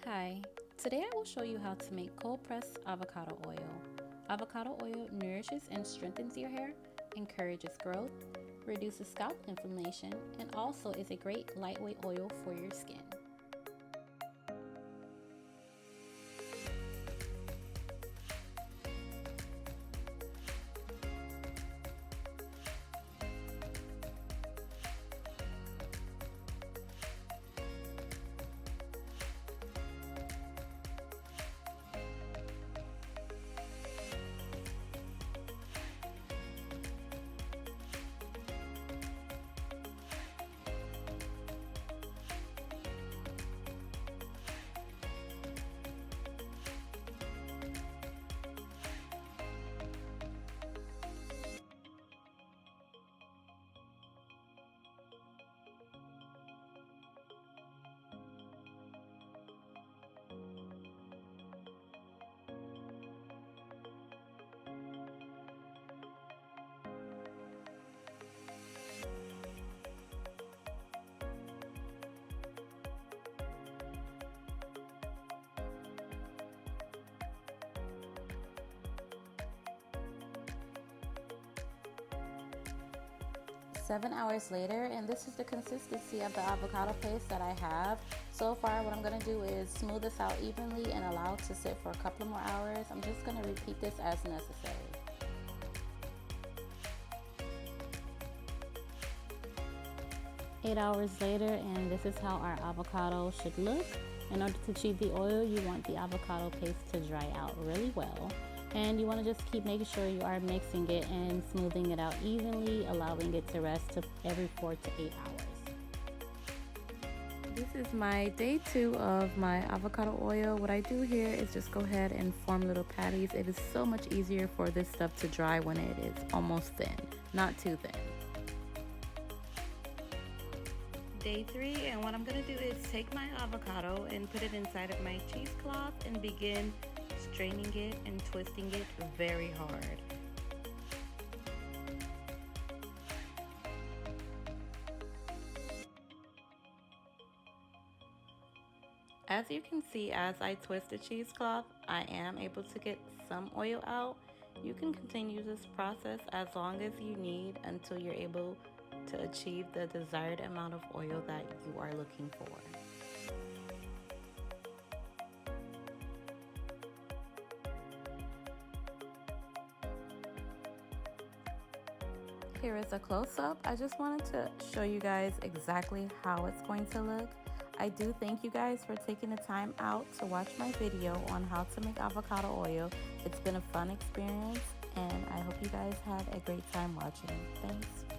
Hi, today I will show you how to make cold pressed avocado oil. Avocado oil nourishes and strengthens your hair, encourages growth, reduces scalp inflammation, and also is a great lightweight oil for your skin. Seven hours later, and this is the consistency of the avocado paste that I have. So far, what I'm going to do is smooth this out evenly and allow it to sit for a couple more hours. I'm just going to repeat this as necessary. Eight hours later, and this is how our avocado should look. In order to achieve the oil, you want the avocado paste to dry out really well. And you want to just keep making sure you are mixing it and smoothing it out evenly, allowing it to rest every 4 to 8 hours. This is my day 2 of my avocado oil. What I do here is just go ahead and form little patties. It is so much easier for this stuff to dry when it is almost thin, not too thin. Day 3, and what I'm going to do is take my avocado and put it inside of my cheesecloth and begin straining it and twisting it very hard. As you can see, as I twist the cheesecloth, I am able to get some oil out. You can continue this process as long as you need until you're able to achieve the desired amount of oil that you are looking for. Here is a close-up. I just wanted to show you guys exactly how it's going to look. I do thank you guys for taking the time out to watch my video on how to make avocado oil. It's been a fun experience, and I hope you guys have a great time watching. Thanks.